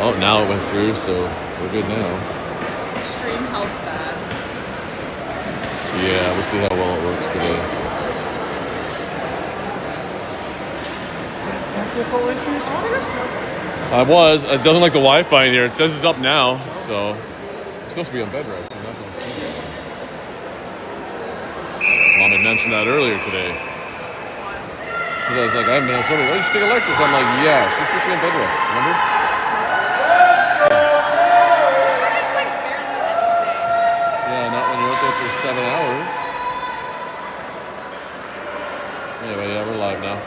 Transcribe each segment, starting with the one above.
Oh, now it went through, so we're good now. Extreme health bad. Yeah, we'll see how well it works today. Technical issues? I was. It doesn't like the Wi-Fi in here. It says it's up now, so it's supposed to be on bed rest. Mom had mentioned that earlier today. Because I was like, I haven't been on somebody. Why don't you take Alexis? I'm like, yeah, she's supposed to be on bed rest. Remember? Yeah, not when you're out there for 7 hours. Anyway, yeah, we're live now.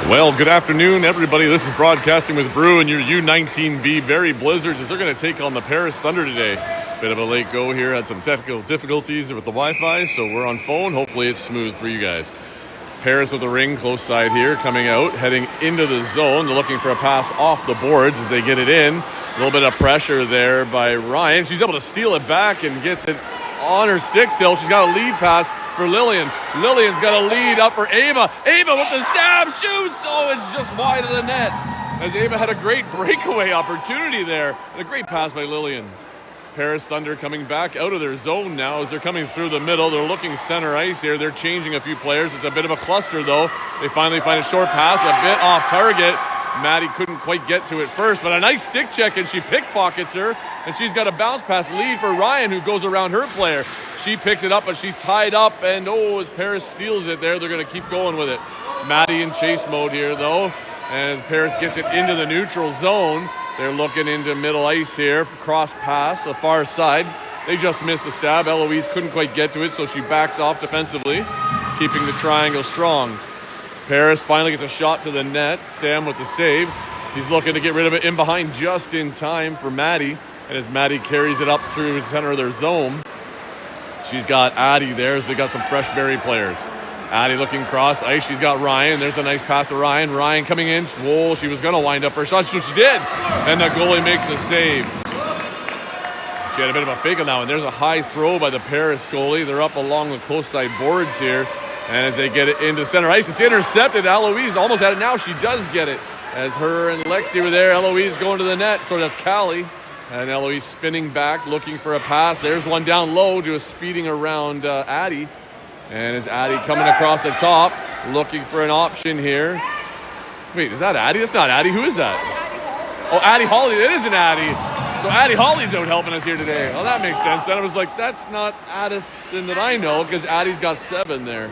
Well, good afternoon, everybody. This is Broadcasting with Brew and your U19B Barrie Blizzards as they're going to take on the Paris Thunder today. Bit of a late go here. Had some technical difficulties with the Wi-Fi, so we're on phone. Hopefully it's smooth for you guys. Paris with the ring close side here, coming out, heading into the zone. They're looking for a pass off the boards as they get it in. A little bit of pressure there by Ryan. She's able to steal it back and gets it on her stick still. She's got a lead pass for Lillian. Lillian's got a lead up for Ava. Ava with the stab, shoots. Oh, it's just wide of the net. As Ava had a great breakaway opportunity there. And a great pass by Lillian. Paris Thunder coming back out of their zone now as they're coming through the middle. They're looking center ice here. They're changing a few players. It's a bit of a cluster, though. They finally find a short pass, a bit off target. Maddie couldn't quite get to it first, but a nice stick check, and she pickpockets her, and she's got a bounce pass lead for Ryan, who goes around her player. She picks it up, but she's tied up, and as Paris steals it there, they're going to keep going with it. Maddie in chase mode here, though, as Paris gets it into the neutral zone. They're looking into middle ice here, cross pass, the far side. They just missed the stab. Eloise couldn't quite get to it, so she backs off defensively, keeping the triangle strong. Paris finally gets a shot to the net. Sam with the save. He's looking to get rid of it in behind just in time for Maddie. And as Maddie carries it up through the center of their zone, she's got Addie there as they got some fresh Barrie players. Addie looking cross ice. She's got Ryan. There's a nice pass to Ryan. Ryan coming in. Whoa, she was going to wind up her shot. So she did. And the goalie makes a save. She had a bit of a fake on that one. There's a high throw by the Paris goalie. They're up along the close side boards here. And as they get it into center ice, it's intercepted. Eloise almost had it now. She does get it. As her and Lexi were there, Eloise going to the net. So that's Callie. And Eloise spinning back, looking for a pass. There's one down low, just speeding around Addie. And as Addie coming across the top, looking for an option here. Wait, is that Addie? That's not Addie. Who is that? Oh, Addie Holly. It isn't Addie. So Addie Holly's out helping us here today. Well, that makes sense. Then I was like, that's not Addison that I know, because Addie's got 7 there.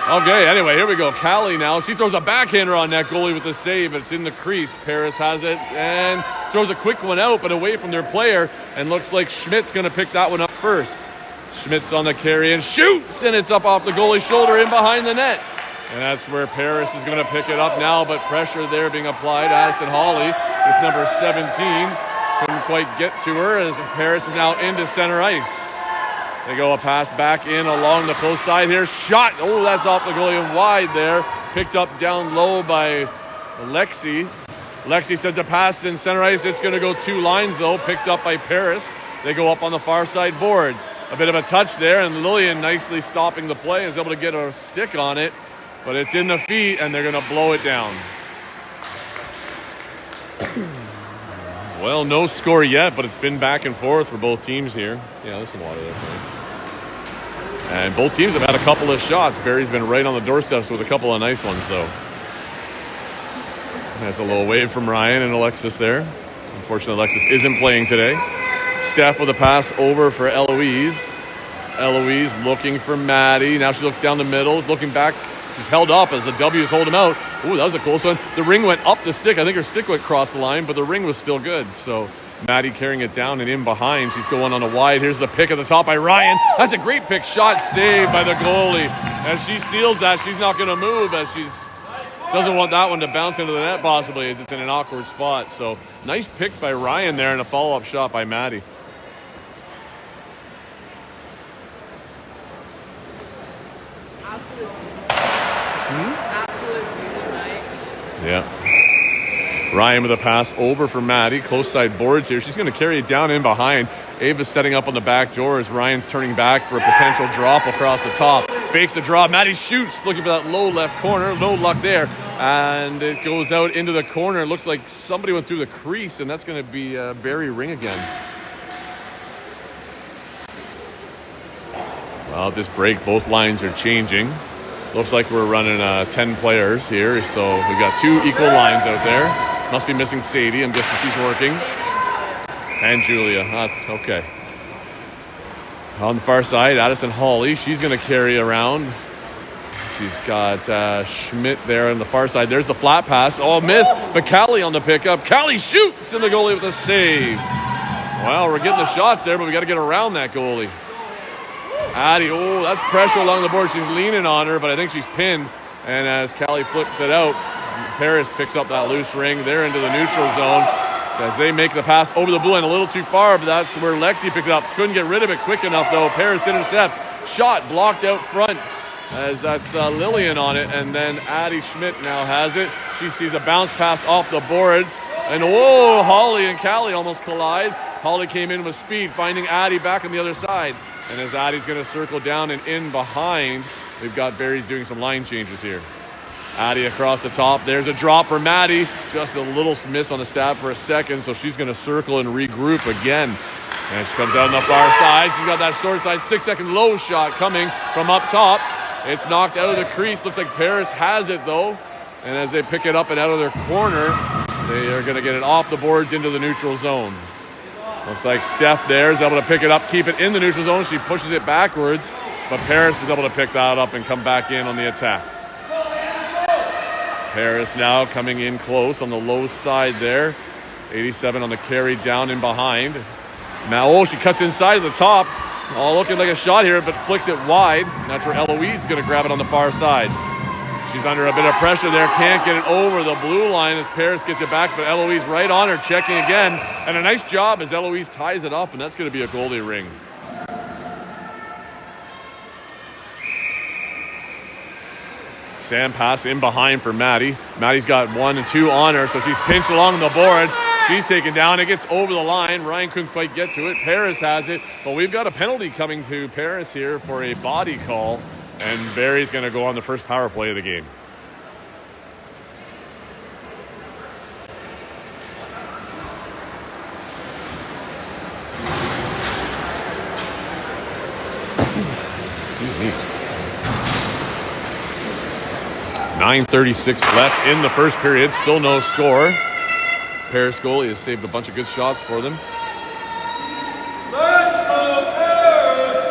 Okay, anyway, here we go. Callie now. She throws a backhander on that goalie with the save. It's in the crease. Paris has it and throws a quick one out, but away from their player. And looks like Schmidt's going to pick that one up first. Schmidt's on the carry and shoots, and it's up off the goalie's shoulder in behind the net. And that's where Paris is going to pick it up now, but pressure there being applied. Addison Holly with number 17. Couldn't quite get to her as Paris is now into center ice. They go a pass back in along the close side here. Shot. Oh, that's off the goalie and wide there. Picked up down low by Lexi. Lexi sends a pass in center ice. It's going to go 2 lines, though. Picked up by Paris. They go up on the far side boards. A bit of a touch there, and Lillian nicely stopping the play is able to get a stick on it. But it's in the feet, and they're going to blow it down. Well, no score yet, but it's been back and forth for both teams here. Yeah, there's some water there. And both teams have had a couple of shots. Barrie's been right on the doorsteps with a couple of nice ones, though. That's a little wave from Ryan and Alexis there. Unfortunately, Alexis isn't playing today. Steph with a pass over for Eloise. Eloise looking for Maddie. Now she looks down the middle, looking back. She's held up as the W's hold him out. Ooh, that was a close one. The ring went up the stick. I think her stick went across the line, but the ring was still good. So Maddie carrying it down and in behind. She's going on a wide. Here's the pick at the top by Ryan. That's a great pick. Shot saved by the goalie. As she seals that, she's not going to move as she's doesn't want that one to bounce into the net possibly as it's in an awkward spot. So nice pick by Ryan there and a follow-up shot by Maddie. Absolute beauty, mate. Yeah. Ryan with a pass over for Maddie. Close side boards here. She's going to carry it down in behind. Ava's setting up on the back door as Ryan's turning back for a potential drop across the top. Fakes the draw. Maddie shoots, looking for that low left corner. No luck there. And it goes out into the corner. It looks like somebody went through the crease, and that's going to be Barrie ring again. Well, at this break, both lines are changing. Looks like we're running 10 players here, so we got 2 equal lines out there. Must be missing Sadie. I'm guessing she's working. And Julia. That's okay. On the far side, Addison Hawley. She's going to carry around. She's got Schmidt there on the far side. There's the flat pass. Oh, missed. But Callie on the pickup. Callie shoots, and the goalie with a save. Well, we're getting the shots there, but we got to get around that goalie. Addie, oh, that's pressure along the board. She's leaning on her, but I think she's pinned. And as Callie flips it out, Paris picks up that loose ring. They're into the neutral zone as they make the pass over the blue line a little too far, but that's where Lexi picked it up. Couldn't get rid of it quick enough, though. Paris intercepts. Shot blocked out front as that's Lillian on it, and then Addie Schmidt now has it. She sees a bounce pass off the boards, and whoa, Holly and Callie almost collide. Holly came in with speed, finding Addie back on the other side, and as Addie's going to circle down and in behind, we've got Barrie's doing some line changes here. Addie across the top. There's a drop for Maddie. Just a little miss on the stab for a second, so she's going to circle and regroup again. And she comes out on the far side. She's got that short side 6-second low shot coming from up top. It's knocked out of the crease. Looks like Paris has it, though. And as they pick it up and out of their corner, they are going to get it off the boards into the neutral zone. Looks like Steph there is able to pick it up, keep it in the neutral zone. She pushes it backwards, but Paris is able to pick that up and come back in on the attack. Paris now coming in close on the low side there. 87 on the carry down in behind. Now, she cuts inside of the top. Oh, looking like a shot here, but flicks it wide. And that's where Eloise is going to grab it on the far side. She's under a bit of pressure there. Can't get it over the blue line as Paris gets it back, but Eloise right on her, checking again. And a nice job as Eloise ties it up, and that's going to be a goalie ring. Sam pass in behind for Maddie. Maddie's got 1 and 2 on her, so she's pinched along the boards. She's taken down. It gets over the line. Ryan couldn't quite get to it. Paris has it, but we've got a penalty coming to Paris here for a body call, and Barrie's going to go on the first power play of the game. Excuse me. 9:36 left in the first period. Still no score. Paris goalie has saved a bunch of good shots for them. Let's go, Paris!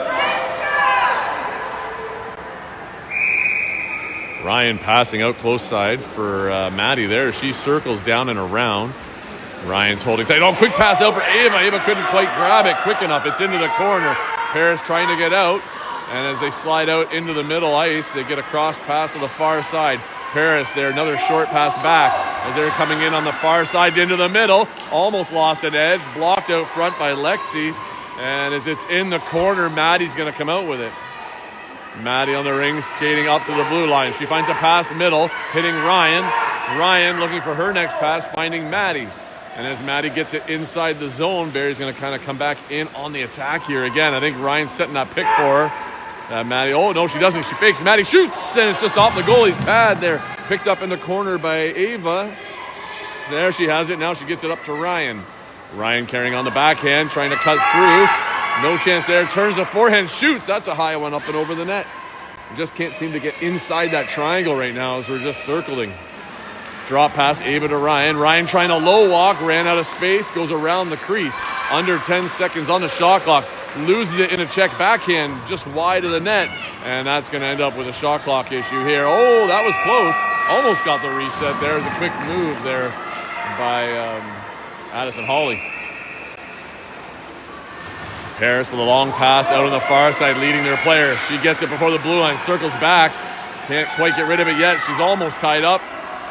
Ryan passing out close side for Maddie there. She circles down and around. Ryan's holding tight. Oh, quick pass out for Ava. Ava couldn't quite grab it quick enough. It's into the corner. Paris trying to get out. And as they slide out into the middle ice, they get a cross pass to the far side. Paris there, another short pass back as they're coming in on the far side into the middle. Almost lost an edge, blocked out front by Lexi. And as it's in the corner, Maddie's going to come out with it. Maddie on the ring, skating up to the blue line. She finds a pass middle, hitting Ryan. Ryan looking for her next pass, finding Maddie. And as Maddie gets it inside the zone, Barrie's going to kind of come back in on the attack here again. I think Ryan's setting that pick for her. Maddie, oh no, she doesn't. She fakes. Maddie shoots, and it's just off the goalie's pad there. Picked up in the corner by Ava. There she has it. Now she gets it up to Ryan. Ryan carrying on the backhand, trying to cut through. No chance there. Turns the forehand, shoots. That's a high one up and over the net. Just can't seem to get inside that triangle right now as we're just circling. Drop pass, Ava to Ryan. Ryan trying to low walk, ran out of space, goes around the crease. Under 10 seconds on the shot clock. Loses it in a check backhand just wide of the net. And that's going to end up with a shot clock issue here. Oh, that was close. Almost got the reset. There's a quick move there by Addison Hawley. Paris with a long pass out on the far side, leading their player. She gets it before the blue line, circles back. Can't quite get rid of it yet. She's almost tied up.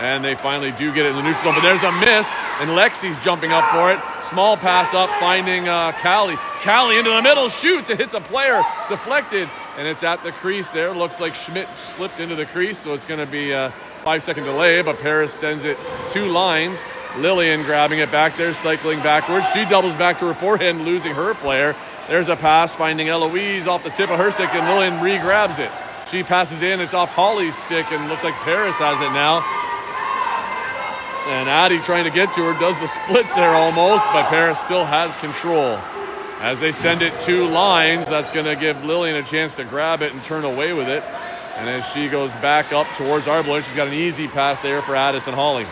And they finally do get it in the neutral zone. But there's a miss, and Lexi's jumping up for it. Small pass up, finding Callie. Callie into the middle, shoots. It hits a player, deflected. And it's at the crease there. Looks like Schmidt slipped into the crease, so it's going to be a 5-second delay. But Paris sends it 2 lines. Lillian grabbing it back there, cycling backwards. She doubles back to her forehand, losing her player. There's a pass, finding Eloise off the tip of her stick, and Lillian re-grabs it. She passes in, it's off Holly's stick, and looks like Paris has it now. And Addie trying to get to her, does the splits there almost, but Paris still has control. As they send it 2 lines, that's going to give Lillian a chance to grab it and turn away with it. And as she goes back up towards Arbler, she's got an easy pass there for Addison Holly.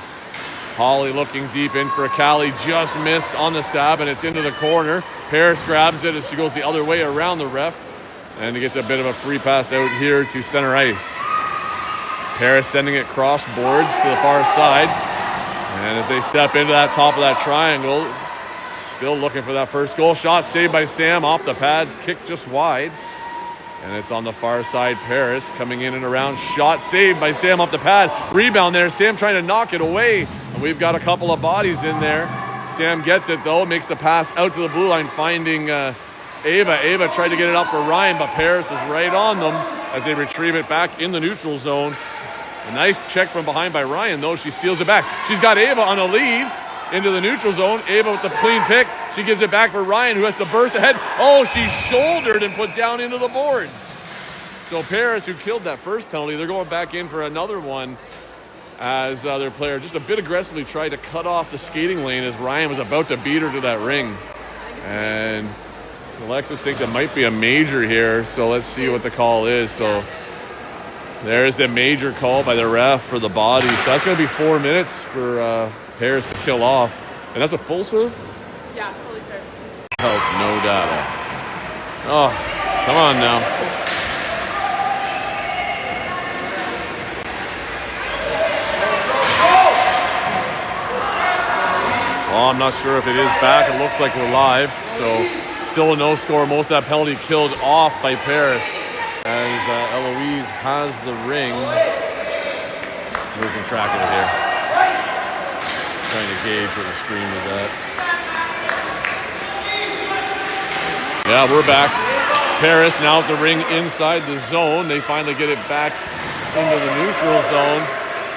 Holly looking deep in for Callie, just missed on the stab, and it's into the corner. Paris grabs it as she goes the other way around the ref, and he gets a bit of a free pass out here to center ice. Paris sending it cross boards to the far side, and as they step into that top of that triangle, still looking for that first goal. Shot saved by Sam off the pads, kicked just wide. And it's on the far side, Paris coming in and around. Shot saved by Sam off the pad. Rebound there, Sam trying to knock it away. And we've got a couple of bodies in there. Sam gets it though, makes the pass out to the blue line, finding Ava. Ava tried to get it up for Ryan, but Paris is right on them as they retrieve it back in the neutral zone. A nice check from behind by Ryan though, she steals it back. She's got Ava on a lead. Into the neutral zone. Ava with the clean pick. She gives it back for Ryan, who has to burst ahead. Oh, she's shouldered and put down into the boards. So Paris, who killed that first penalty, they're going back in for another one as their player just a bit aggressively tried to cut off the skating lane as Ryan was about to beat her to that ring. And Alexis thinks it might be a major here, so let's see what the call is. So there's the major call by the ref for the body. So that's going to be 4 minutes for Paris to kill off. And that's a full serve? Yeah, fully served. Health, no data. Oh, come on now. Well, I'm not sure if it is back. It looks like we're live. So still a no score. Most of that penalty killed off by Paris as Eloise has the ring. Losing track of it here. Trying to gauge where the screen is at. Yeah, we're back. Paris now at the ring inside the zone. They finally get it back into the neutral zone.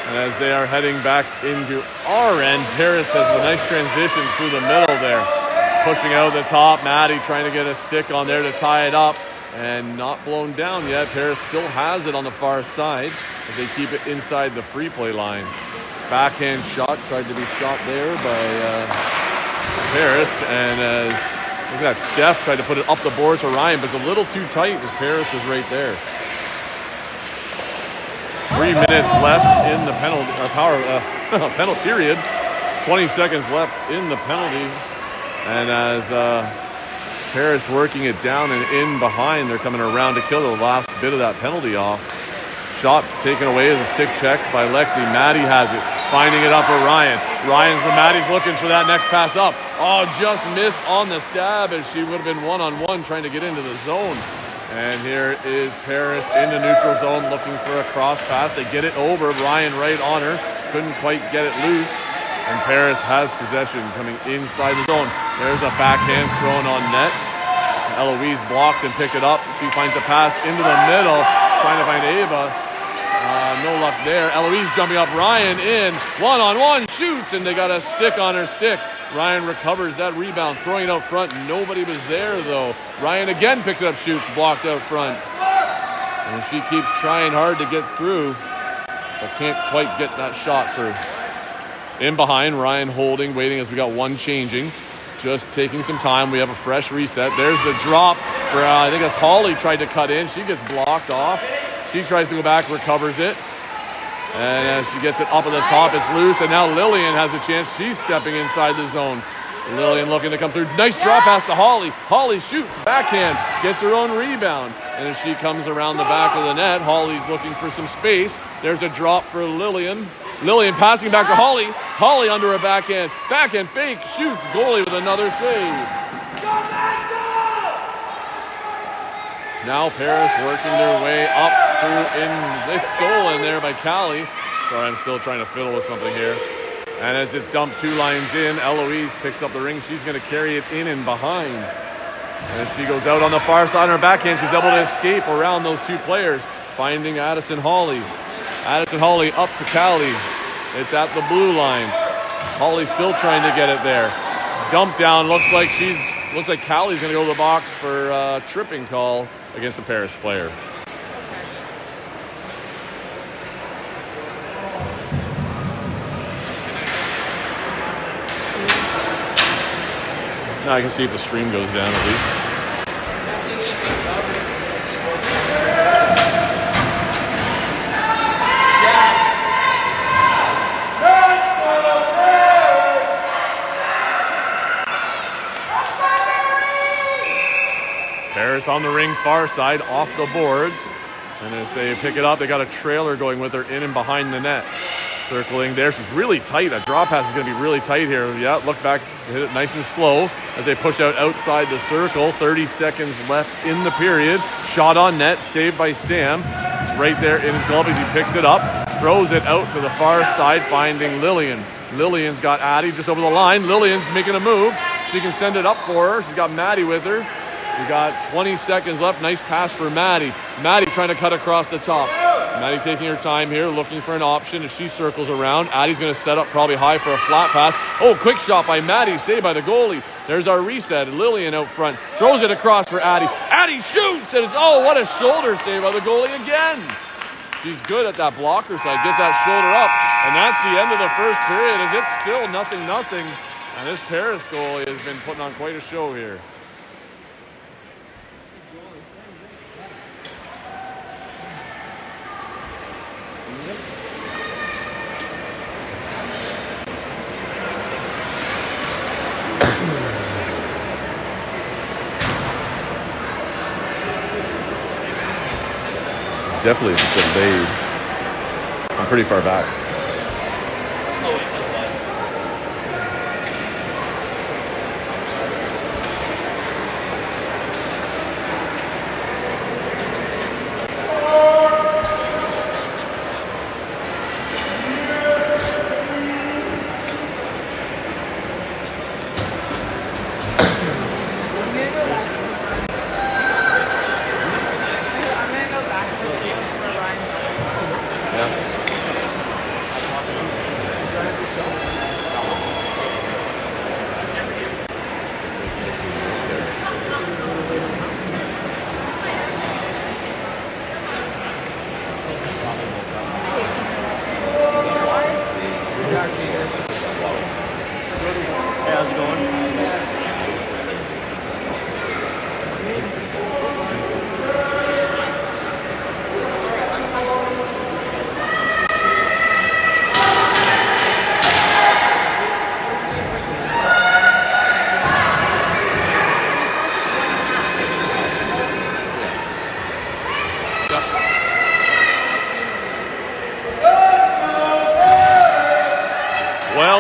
And as they are heading back into our end, Paris has a nice transition through the middle there. Pushing out the top. Maddie trying to get a stick on there to tie it up. And not blown down yet. Paris still has it on the far side as they keep it inside the free play line. Backhand shot tried to be shot there by Paris, and as look at that, Steph tried to put it up the boards for Ryan, but it's a little too tight as Paris was right there. 3 minutes left in the penalty penalty period. 20 seconds left in the penalties, and as Paris working it down and in behind, they're coming around to kill the last bit of that penalty off. Shot taken away as a stick check by Lexi. Maddie has it, finding it up for Ryan. Maddie's looking for that next pass up. Oh, just missed on the stab as she would have been one-on-one trying to get into the zone. And here is Paris in the neutral zone looking for a cross pass. They get it over. Ryan right on her. Couldn't quite get it loose. And Paris has possession coming inside the zone. There's a backhand thrown on net. Eloise blocked and picked it up. She finds a pass into the middle, trying to find Ava. No luck there. Eloise jumping up. Ryan in. One-on-one shoots, and they got a stick on her stick. Ryan recovers that rebound, throwing it out front. Nobody was there, though. Ryan again picks it up, shoots, blocked out front. And she keeps trying hard to get through, but can't quite get that shot through. In behind, Ryan holding, waiting as we got one changing. Just taking some time. We have a fresh reset. There's the drop for, I think that's Holly tried to cut in. She gets blocked off. She tries to go back, recovers it. And as she gets it up at the top, it's loose. And now Lillian has a chance. She's stepping inside the zone. Lillian looking to come through. Nice drop pass to Holly. Holly shoots, backhand, gets her own rebound. And as she comes around the back of the net, Holly's looking for some space. There's a drop for Lillian. Lillian passing back to Holly. Holly under a backhand. Backhand fake, shoots, goalie with another save. Now Paris working their way up through in. It's stolen there by Callie. Sorry, I'm still trying to fiddle with something here. And as it's dumped 2 lines in, Eloise picks up the ring. She's going to carry it in and behind. And as she goes out on the far side on her backhand, she's able to escape around those 2 players, finding Addison Holly. Addison Holly up to Callie. It's at the blue line. Holly still trying to get it there. Dump down. Looks like Callie's going to go to the box for a tripping call against the Paris player. Now I can see if the stream goes down at least. Paris on the ring far side, off the boards. And as they pick it up, they got a trailer going with her in and behind the net. Circling there. She's really tight. That draw pass is going to be really tight here. Yeah, look back, hit it nice and slow as they push out outside the circle. 30 seconds left in the period. Shot on net, saved by Sam. It's right there in his glove as he picks it up. Throws it out to the far side, finding Lillian. Lillian's got Addie just over the line. Lillian's making a move. She can send it up for her. She's got Maddie with her. We got 20 seconds left. Nice pass for Maddie. Maddie trying to cut across the top. Maddie taking her time here, looking for an option as she circles around. Addie's going to set up probably high for a flat pass. Oh, quick shot by Maddie, saved by the goalie. There's our reset. Lillian out front. Throws it across for Addie. Addie shoots! And it's, oh, what a shoulder save by the goalie again. She's good at that blocker side. Gets that shoulder up. And that's the end of the first period as it's still 0-0. And this Paris goalie has been putting on quite a show here. Definitely it's a delayed. I'm pretty far back. Oh, wait, that's fine.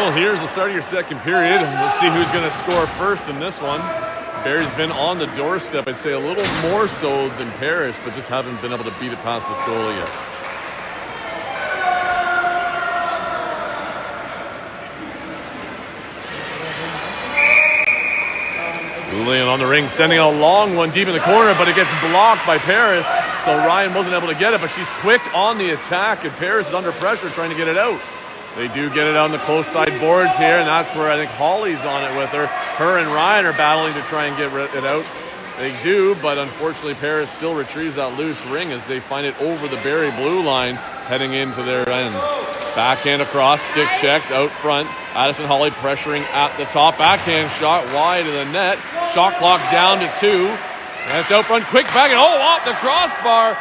Here's the start of your second period. Let's see who's going to score first in this one. Barrie's been on the doorstep, I'd say a little more so than Paris, but just haven't been able to beat it past this goalie yet. Lillian on the ring, sending a long one deep in the corner, but it gets blocked by Paris, so Ryan wasn't able to get it, but she's quick on the attack, and Paris is under pressure trying to get it out. They do get it on the close side boards here, and that's where I think Holly's on it with her. Her and Ryan are battling to try and get it out. They do, but unfortunately Paris still retrieves that loose ring as they find it over the Barrie blue line heading into their end. Backhand across, stick checked out front. Addison Holly pressuring at the top. Backhand shot wide of the net. Shot clock down to 2. And it's out front, quick back, and off the crossbar.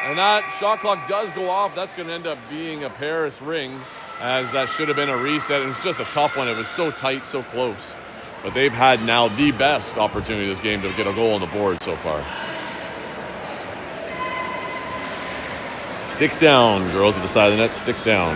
And that shot clock does go off. That's going to end up being a Paris ring, as that should have been a reset. It was just a tough one. It was so tight, so close. But they've had now the best opportunity this game to get a goal on the board so far. Sticks down. Girls at the side of the net, sticks down.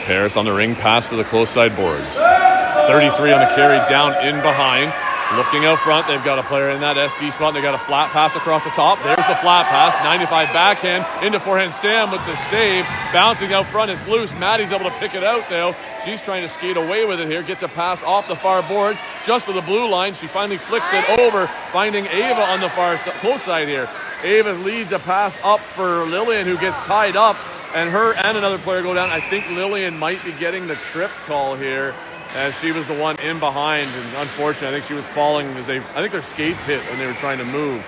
Paris on the ring, pass to the close side boards. 33 on the carry, down in behind. Looking out front, they've got a player in that SD spot. They got a flat pass across the top. There's the flat pass. 95 backhand into forehand. Sam with the save. Bouncing out front, it's loose. Maddie's able to pick it out though. She's trying to skate away with it here. Gets a pass off the far boards, just to the blue line. She finally flicks it over, finding Ava on the far close side here. Ava leads a pass up for Lillian, who gets tied up, and her and another player go down. I think Lillian might be getting the trip call here, as she was the one in behind, and unfortunately, I think she was falling as I think their skates hit when they were trying to move.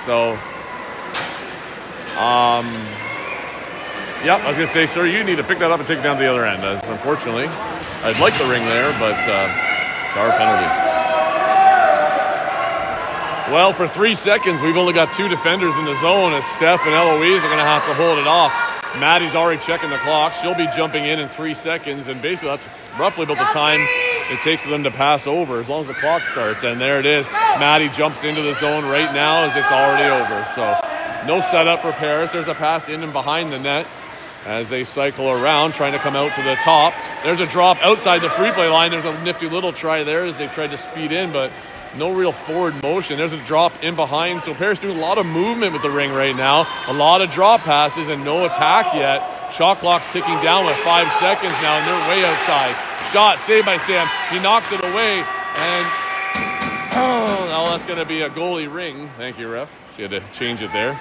So, yep, I was going to say, sir, you need to pick that up and take it down to the other end. As unfortunately, I'd like the ring there, but it's our penalty. Well, for 3 seconds, we've only got 2 defenders in the zone, as Steph and Eloise are going to have to hold it off. Maddie's already checking the clock. She'll be jumping in 3 seconds, and basically that's roughly about the time it takes for them to pass over, as long as the clock starts. And there it is. Maddie jumps into the zone right now as it's already over. So no setup for Paris. There's a pass in and behind the net as they cycle around, trying to come out to the top. There's a drop outside the free play line. There's a nifty little try there as they tried to speed in, but no real forward motion. There's a drop in behind. So Paris doing a lot of movement with the ring right now. A lot of drop passes and no attack yet. Shot clock's ticking down with 5 seconds now, and they're way outside. Shot saved by Sam. He knocks it away, and now that's going to be a goalie ring. Thank you, ref. She had to change it there.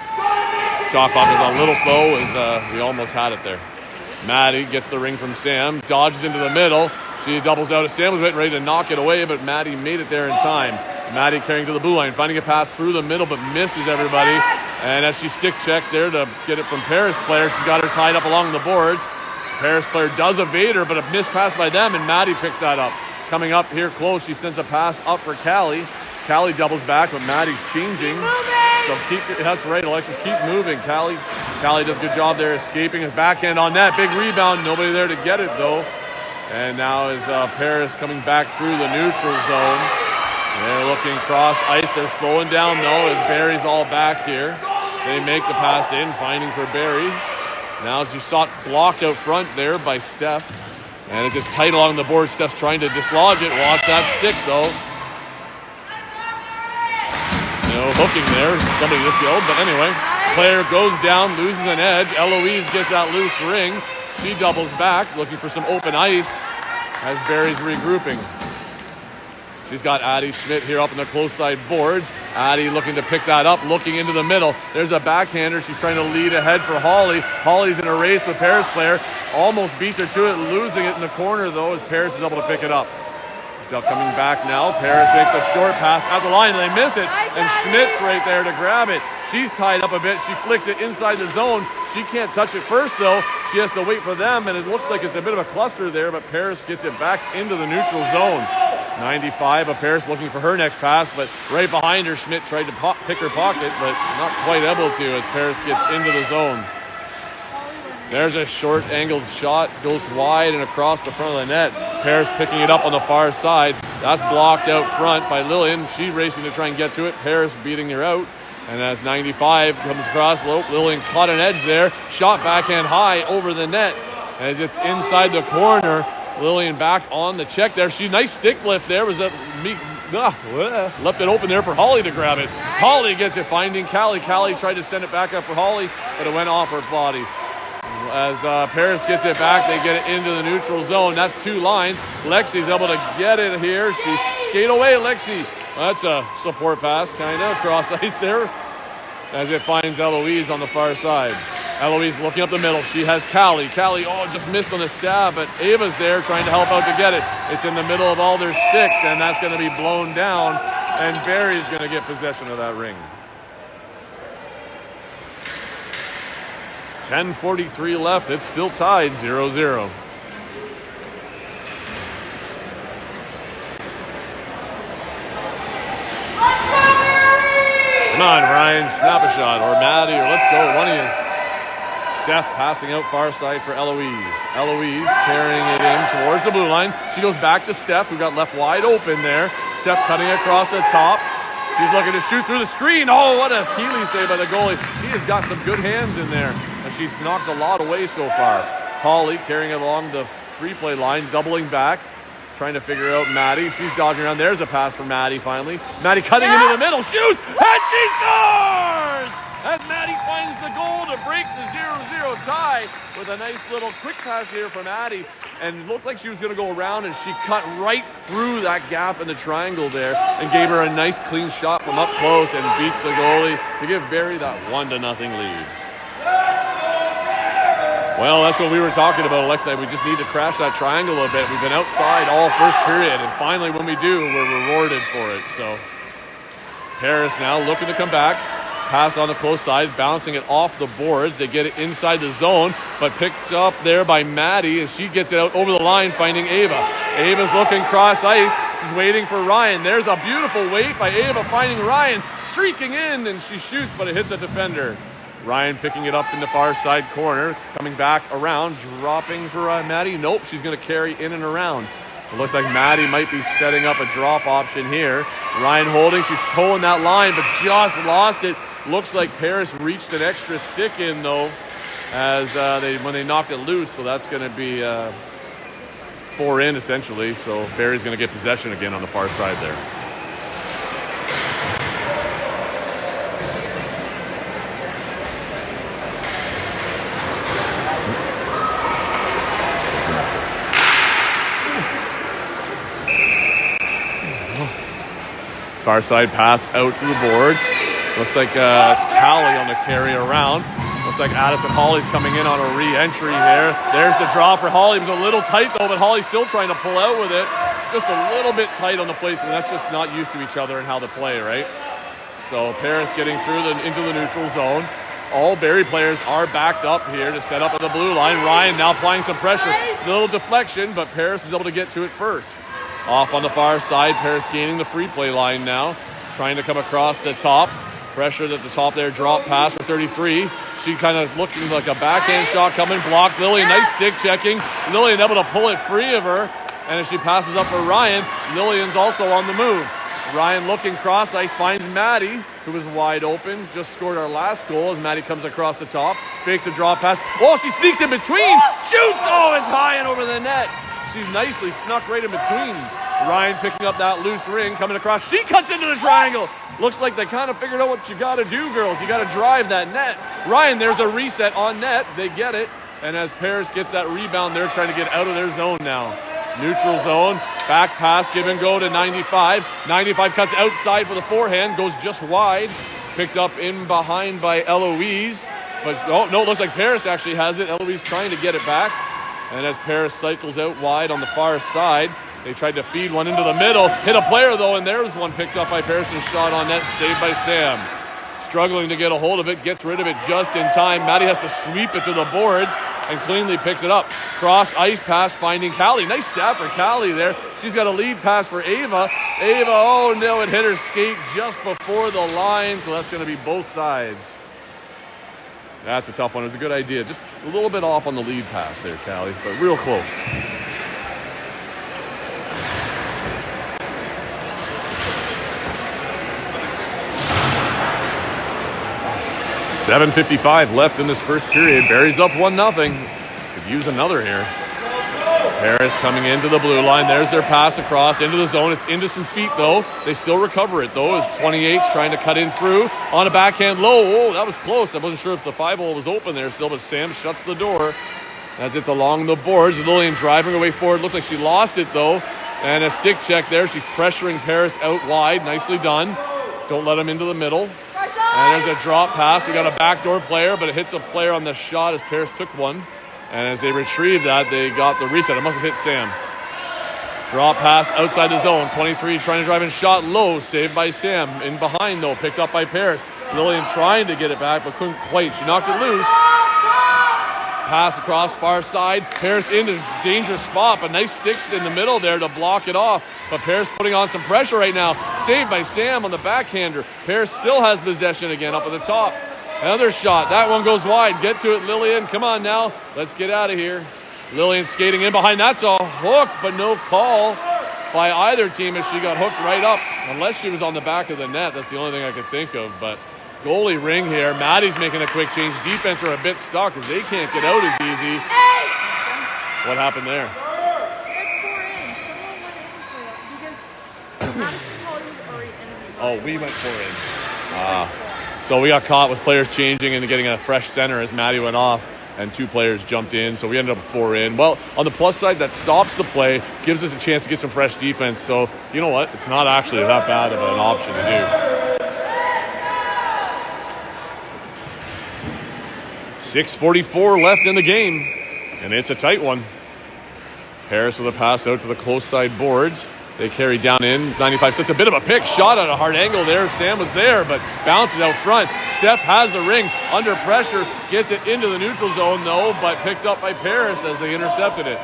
Shot clock is a little slow as we almost had it there. Maddie gets the ring from Sam, dodges into the middle. She doubles out as Sam was ready to knock it away, but Maddie made it there in time. Maddie carrying to the blue line, finding a pass through the middle, but misses everybody. And as she stick checks there to get it from Paris player, she's got her tied up along the boards. Paris player does evade her, but a missed pass by them, and Maddie picks that up. Coming up here close, she sends a pass up for Callie. Callie doubles back, but Maddie's changing. So that's right, Alexis, keep moving. Callie does a good job there, escaping his backhand on net. Big rebound, nobody there to get it though. And now is Paris coming back through the neutral zone. They're looking cross ice. They're slowing down though as Barrie's all back here. They make the pass in, finding for Barrie. Now as you saw, blocked out front there by Steph. And it's just tight along the board. Steph's trying to dislodge it. Watch that stick though. No hooking there. Somebody just yelled, but anyway. Player goes down, loses an edge. Eloise gets that loose ring. She doubles back, looking for some open ice as Barrie's regrouping. She's got Addie Schmidt here up in the close side boards. Addie looking to pick that up, looking into the middle. There's a backhander. She's trying to lead ahead for Holly. Holly's in a race with Paris player. Almost beats her to it, losing it in the corner though as Paris is able to pick it up. Coming back now. Paris makes a short pass at the line and they miss it. And Schmidt's right there to grab it. She's tied up a bit. She flicks it inside the zone. She can't touch it first though. She has to wait for them, and it looks like it's a bit of a cluster there, but Paris gets it back into the neutral zone. 95 of Paris looking for her next pass, but right behind her, Schmidt tried to pick her pocket, but not quite able to as Paris gets into the zone. There's a short angled shot, goes wide and across the front of the net. Paris picking it up on the far side. That's blocked out front by Lillian. She racing to try and get to it. Paris beating her out. And as 95 comes across, Lillian caught an edge there. Shot backhand high over the net. As it's inside the corner, Lillian back on the check there. Nice stick lift there. Was that me? Left it open there for Holly to grab it. Holly gets it, finding Callie. Callie tried to send it back up for Holly, but it went off her body. As Paris gets it back, they get it into the neutral zone. That's 2 lines. Lexi's able to get it here. She skate away, Lexi. That's a support pass, kind of, across ice there. As it finds Eloise on the far side. Eloise looking up the middle. She has Callie. Callie, just missed on the stab, but Ava's there trying to help out to get it. It's in the middle of all their sticks, and that's going to be blown down, and Barrie's going to get possession of that ring. 10:43 left. It's still tied 0-0. Come on, Ryan. Snap a shot. Or Maddie, or let's go. One of you. Steph passing out far side for Eloise. Eloise carrying it in towards the blue line. She goes back to Steph, who got left wide open there. Steph cutting across the top. She's looking to shoot through the screen. Oh, what a Keeley save by the goalie. She has got some good hands in there. And she's knocked a lot away so far. Holly carrying it along the free play line, doubling back. Trying to figure out Maddie. She's dodging around. There's a pass for Maddie finally. Maddie cutting into the middle. Shoots! And she scores! As Maddie finds the goal to break the 0-0 tie with a nice little quick pass here from Maddie. and it looked like she was going to go around, and she cut right through that gap in the triangle there and gave her a nice clean shot from up close and beats the goalie to give Barrie that 1-0 lead. Well, that's what we were talking about, Alexa. We just need to crash that triangle a bit. We've been outside all first period, and finally when we do, we're rewarded for it. So Paris now looking to come back. Pass on the close side, bouncing it off the boards. They get it inside the zone, but picked up there by Maddie, and she gets it out over the line, finding Ava. Ava's looking cross ice. She's waiting for Ryan. There's a beautiful wait by Ava, finding Ryan, streaking in, and she shoots, but it hits a defender. Ryan picking it up in the far side corner, coming back around, dropping for Maddie. Nope, she's going to carry in and around. It looks like Maddie might be setting up a drop option here. Ryan holding, she's towing that line, but just lost it. Looks like Paris reached an extra stick in, though, as when they knocked it loose. So that's going to be 4 in, essentially. So Barrie's going to get possession again on the far side there. Far side pass out to the boards. Looks like it's Callie on the carry around. Looks like Addison Hawley's coming in on a re-entry here. There's the draw for Hawley. It was a little tight though, but Hawley's still trying to pull out with it. Just a little bit tight on the placement. That's just not used to each other and how to play, right? So Paris getting through into the neutral zone. All Barrie players are backed up here to set up at the blue line. Ryan now applying some pressure. A little deflection, but Paris is able to get to it first. Off on the far side, Paris gaining the free play line now. Trying to come across the top. Pressure at the top there, drop pass for 33. She kind of looking like a backhand shot coming, blocked Lillian, nice stick checking. Lillian able to pull it free of her, and as she passes up for Ryan, Lillian's also on the move. Ryan looking cross ice, finds Maddie, who was wide open, just scored our last goal as Maddie comes across the top, fakes a draw pass. Oh, she sneaks in between, shoots! Oh, it's high and over the net. She nicely snuck right in between. Ryan picking up that loose ring, coming across. She cuts into the triangle. Looks like they kind of figured out what you got to do, girls. You got to drive that net. Ryan, there's a reset on net. They get it. And as Paris gets that rebound, they're trying to get out of their zone now. Neutral zone. Back pass, give and go to 95. 95 cuts outside for the forehand. Goes just wide. Picked up in behind by Eloise. But, oh, no, it looks like Paris actually has it. Eloise trying to get it back. And as Paris cycles out wide on the far side, they tried to feed one into the middle. Hit a player, though, and there's one picked up by Paris and shot on net, saved by Sam. Struggling to get a hold of it, gets rid of it just in time. Maddie has to sweep it to the boards and cleanly picks it up. Cross ice pass finding Callie. Nice stab for Callie there. She's got a lead pass for Ava. Ava, oh no, it hit her skate just before the line, so that's going to be both sides. That's a tough one. It was a good idea. Just a little bit off on the lead pass there, Callie, but real close. .7:55 left in this first period. Barrie's up 1-0. Could use another here. Paris coming into the blue line. There's their pass across into the zone. It's into some feet, though. They still recover it, though, as 28's trying to cut in through. On a backhand low. Oh, that was close. I wasn't sure if the 5-hole was open there still, but Sam shuts the door as it's along the boards. Lillian driving her way forward. Looks like she lost it, though. And a stick check there. She's pressuring Paris out wide. Nicely done. Don't let them into the middle. And there's a drop pass. We got a backdoor player, but it hits a player on the shot as Paris took one. And as they retrieve that, they got the reset. It must have hit Sam. Drop pass outside the zone. 23 trying to drive in, shot low. Saved by Sam. In behind, though. Picked up by Paris. Lillian trying to get it back, but couldn't quite. She knocked it loose. Pass across far side. Paris into dangerous spot, but nice sticks in the middle there to block it off. But Paris putting on some pressure right now. Saved by Sam on the backhander. Paris still has possession again up at the top. Another shot. That one goes wide. Get to it, Lillian. Come on now. Let's get out of here. Lillian skating in behind. That's a hook, but no call by either team as she got hooked right up. Unless she was on the back of the net. That's the only thing I could think of. But goalie ring here. Maddie's making a quick change. Defense are a bit stuck as they can't get out as easy. What happened there? Oh, we went 4 in. So we got caught with players changing and getting a fresh center as Maddie went off. and 2 players jumped in, so we ended up 4 in. Well, on the plus side, that stops the play, gives us a chance to get some fresh defense. So, you know what? It's not actually that bad of an option to do. 6:44 left in the game, and it's a tight one. Paris with a pass out to the close side boards. They carry down in. 95 sets a bit of a pick shot at a hard angle there. Sam was there, but bounces out front. Steph has the ring under pressure. Gets it into the neutral zone, though, but picked up by Paris as they intercepted it.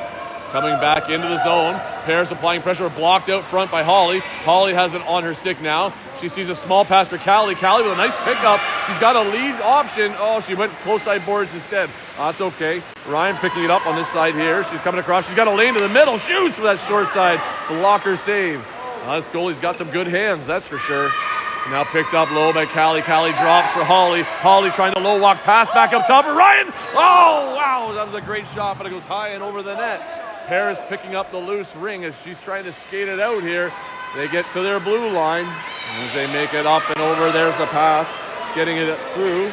Coming back into the zone. Paris applying pressure, blocked out front by Holly. Holly has it on her stick now. She sees a small pass for Callie. Callie with a nice pickup. She's got a lead option. Oh, she went close side boards instead. That's okay. Ryan picking it up on this side here. She's coming across. She's got a lane to the middle. Shoots for that short side. Blocker save. This goalie's got some good hands, that's for sure. Now picked up low by Callie. Callie drops for Holly. Holly trying to low walk pass back up top for Ryan. Oh, wow. That was a great shot, but it goes high and over the net. Paris picking up the loose ring as she's trying to skate it out here. They get to their blue line. As they make it up and over, there's the pass. Getting it through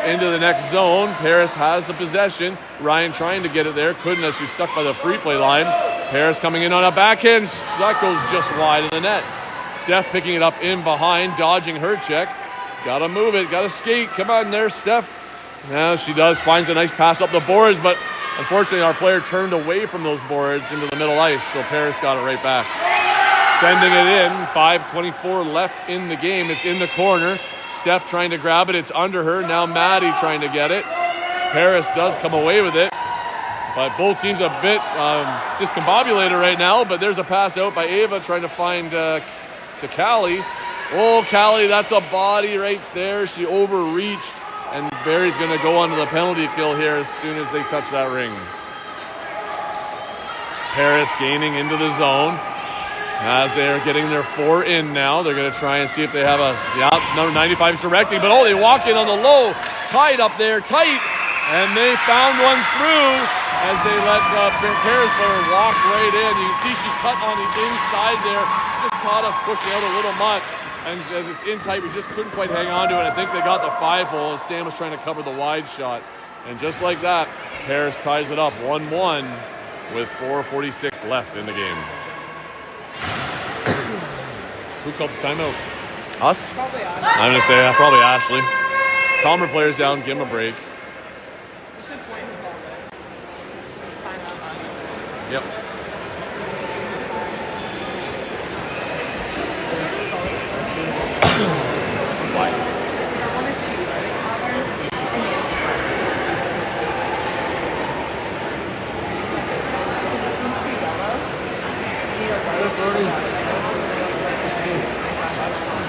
into the next zone. Paris has the possession. Ryan trying to get it there. Couldn't as she's stuck by the free play line. Paris coming in on a backhand. That goes just wide of the net. Steph picking it up in behind, dodging her check. Gotta move it, gotta skate. Come on there, Steph. Now she does, finds a nice pass up the boards, but unfortunately our player turned away from those boards into the middle ice, so Paris got it right back. Sending it in, 5:24 left in the game. It's in the corner. Steph trying to grab it, it's under her. Now Maddie trying to get it. Paris does come away with it. But both teams a bit discombobulated right now, but there's a pass out by Ava trying to find to Callie. Oh, Callie, that's a body right there. She overreached, and Barrie's going to go onto the penalty kill here as soon as they touch that ring. Paris gaining into the zone. As they're getting their 4 in now, they're going to try and see if they have number 95 is directing, but they walk in on the low, tight up there, tight, and they found one through as they let Paris player walk right in. You can see she cut on the inside there, just caught us pushing out a little much, and as it's in tight, we just couldn't quite hang on to it. I think they got the 5-hole as Sam was trying to cover the wide shot, and just like that, Paris ties it up 1-1 with 4:46 left in the game. Who called the timeout? Us? Probably us. I'm going to say probably Ashley. Calmer players down, give them a break. You should point who called it. Timeout us. Yep. Why? I want to choose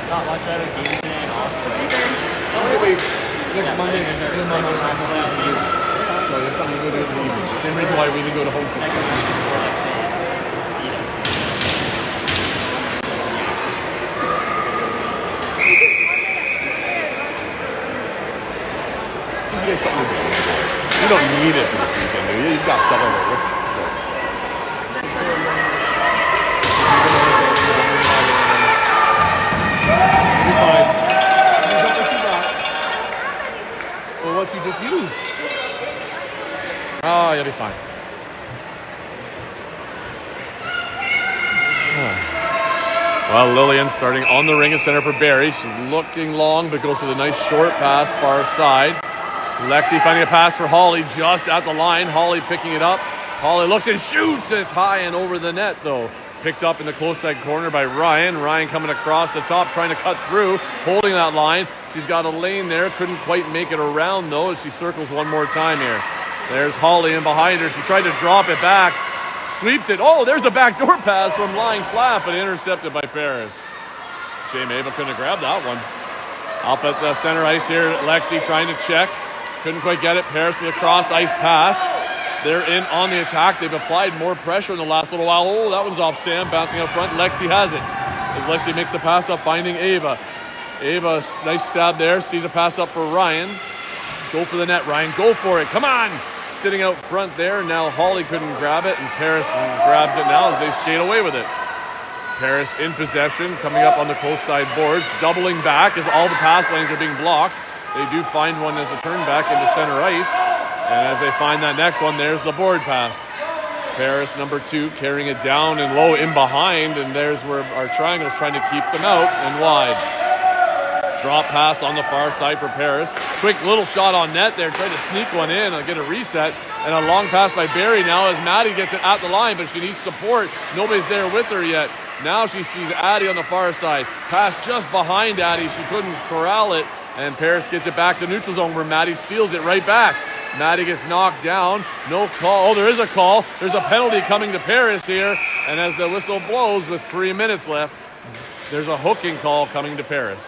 Not much out of game today in Austin. It's either Next Monday is our Monday. So it's something to go to in the evening. Same reason why we didn't go to home. Second match before like they seed us. You get something to do. You don't need it for this weekend, do you? You've got stuff on the list. Well, what you just used? Oh, you'll be fine. Well, Lillian starting on the ring at center for Barrie. She's looking long, but goes with a nice short pass far side. Lexi finding a pass for Holly just at the line. Holly picking it up. Holly looks and shoots, and it's high and over the net, though. Picked up in the close side corner by Ryan. Ryan coming across the top, trying to cut through, holding that line. She's got a lane there. Couldn't quite make it around, though, as she circles one more time here. There's Holly in behind her. She tried to drop it back. Sweeps it. Oh, there's a backdoor pass from lying flat, but intercepted by Paris. Shame Ava couldn't have grabbed that one. Up at the center ice here, Lexi trying to check. Couldn't quite get it. Paris with a cross ice pass. They're in on the attack. They've applied more pressure in the last little while. Oh, that one's off Sam, bouncing up front. Lexi has it. As Lexi makes the pass up, finding Ava. Ava, nice stab there. Sees a pass up for Ryan. Go for the net, Ryan. Go for it. Come on. Sitting out front there. Now Holly couldn't grab it, and Paris grabs it now as they skate away with it. Paris in possession, coming up on the close side boards. Doubling back as all the pass lanes are being blocked. They do find one as a turn back into center ice. And as they find that next one, there's the board pass. Paris, number 2, carrying it down and low in behind, and there's where our triangle's trying to keep them out and wide. Drop pass on the far side for Paris. Quick little shot on net there, trying to sneak one in and get a reset. And a long pass by Barrie now as Maddie gets it at the line, but she needs support. Nobody's there with her yet. Now she sees Addie on the far side. Pass just behind Addie. She couldn't corral it, and Paris gets it back to neutral zone where Maddie steals it right back. Maddie gets knocked down. No call. Oh, there is a call. There's a penalty coming to Paris here. And as the whistle blows with 3 minutes left, there's a hooking call coming to Paris.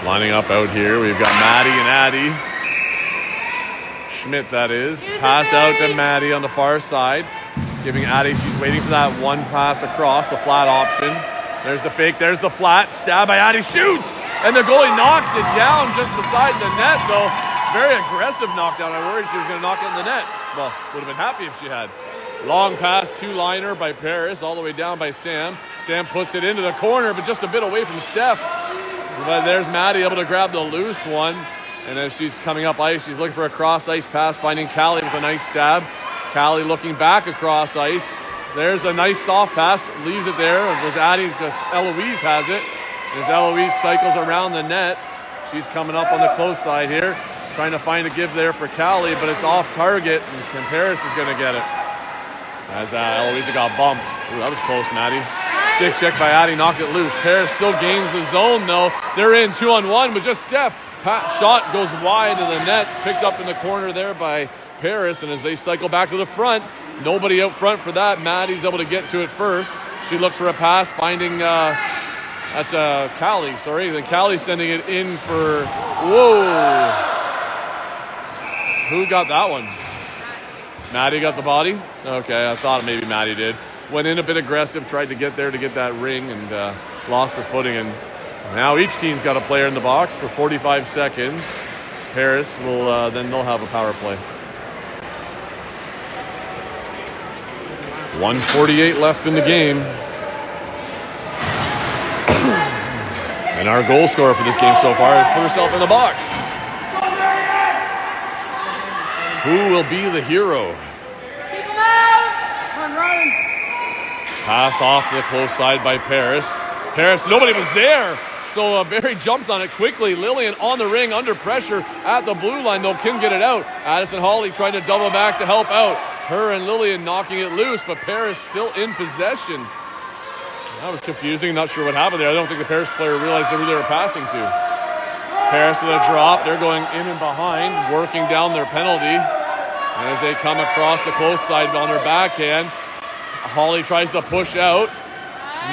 Lining up out here, we've got Maddie and Addie. Schmidt, that is. Pass out to Maddie on the far side. Giving Addie, she's waiting for that one pass across, the flat option. There's the fake, there's the flat. Stab by Addie, shoots! And the goalie knocks it down just beside the net, though. Very aggressive knockdown. I worried she was going to knock it in the net. Well, would have been happy if she had. Long pass, two-liner by Paris, all the way down by Sam. Sam puts it into the corner, but just a bit away from Steph. But there's Maddie able to grab the loose one. And as she's coming up ice, she's looking for a cross-ice pass, finding Callie with a nice stab. Callie looking back across ice. There's a nice soft pass, leaves it there. It was Addie because Eloise has it. As Eloise cycles around the net, she's coming up on the close side here, trying to find a give there for Callie, but it's off target, and Paris is going to get it. As Eloise got bumped. Ooh, that was close, Maddie. Stick check by Addie, knocked it loose. Paris still gains the zone, though. They're in 2-on-1 with just Steph. Shot goes wide of the net, picked up in the corner there by Paris, and as they cycle back to the front, nobody out front for that. Maddie's able to get to it first. She looks for a pass, finding, that's Callie, sorry. Then Callie sending it in for, whoa. Who got that one? Maddie got the body? Okay, I thought maybe Maddie did. Went in a bit aggressive, tried to get there to get that ring, and lost her footing. And now each team's got a player in the box for 45 seconds. Paris will, then they'll have a power play. 1:48 left in the game. And our goal scorer for this game so far has put herself in the box. Who will be the hero? Keep him out! Come on, Ryan. Pass off to the close side by Paris. Paris, nobody was there. So Barrie jumps on it quickly. Lillian on the ring under pressure at the blue line, though can get it out. Addison Hawley trying to double back to help out. Her and Lillian knocking it loose, but Paris still in possession. That was confusing. Not sure what happened there. I don't think the Paris player realized who they were passing to. Paris to the drop. They're going in and behind, working down their penalty. And as they come across the close side on their backhand, Hawley tries to push out.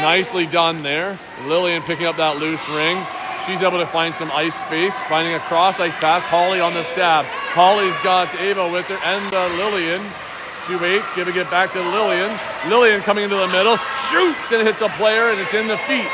Nicely done there. Lillian picking up that loose ring. She's able to find some ice space, finding a cross-ice pass. Hawley on the stab. Hawley's got Ava with her and Lillian. She waits, giving it back to Lillian. Lillian coming into the middle, shoots and hits a player, and it's in the feet.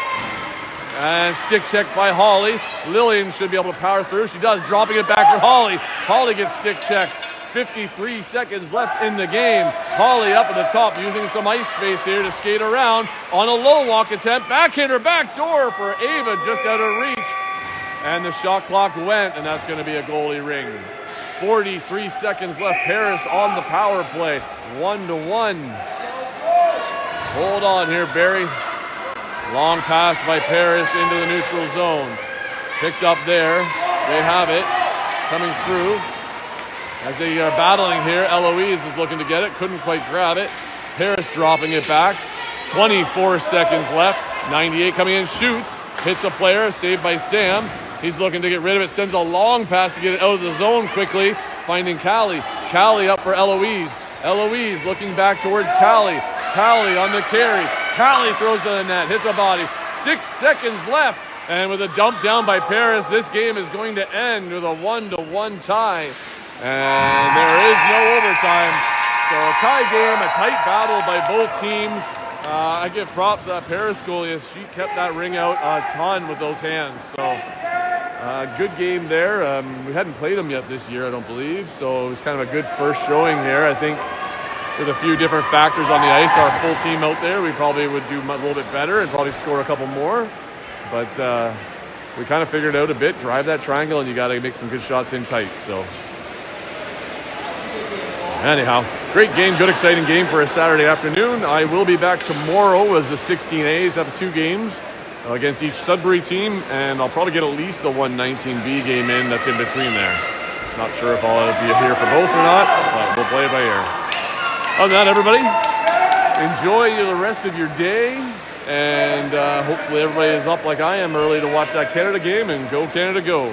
And stick check by Hawley. Lillian should be able to power through. She does, dropping it back for Hawley. Hawley gets stick checked. 53 seconds left in the game. Hawley up at the top, using some ice space here to skate around on a low walk attempt. Backhander, back door for Ava, just out of reach. And the shot clock went, and that's going to be a goalie ring. 43 seconds left. Paris on the power play. 1-1. Hold on here, Barrie. Long pass by Paris into the neutral zone. Picked up there. They have it. Coming through. As they are battling here, Eloise is looking to get it. Couldn't quite grab it. Paris dropping it back. 24 seconds left. 98 coming in, shoots. Hits a player, saved by Sam. He's looking to get rid of it. Sends a long pass to get it out of the zone quickly. Finding Callie. Callie up for Eloise. Eloise looking back towards Callie. Callie on the carry. Callie throws to the net. Hits a body. 6 seconds left. And with a dump down by Paris, this game is going to end with a 1-1 tie. And there is no overtime. So a tie game, a tight battle by both teams. I give props to that Paris goalie as she kept that ring out a ton with those hands. So Good game there. We hadn't played them yet this year, I don't believe, so it was kind of a good first showing here. I think with a few different factors on the ice, our full team out there, we probably would do a little bit better and probably score a couple more. But we kind of figured out a bit, drive that triangle, and you got to make some good shots in tight. So anyhow, great game, good exciting game for a Saturday afternoon. I will be back tomorrow as the 16As have 2 games against each Sudbury team, and I'll probably get at least the U19B game in that's in between there. Not sure if I'll be here for both or not, but we'll play it by ear. Other than that, everybody, enjoy the rest of your day, and hopefully everybody is up like I am early to watch that Canada game, and go Canada go.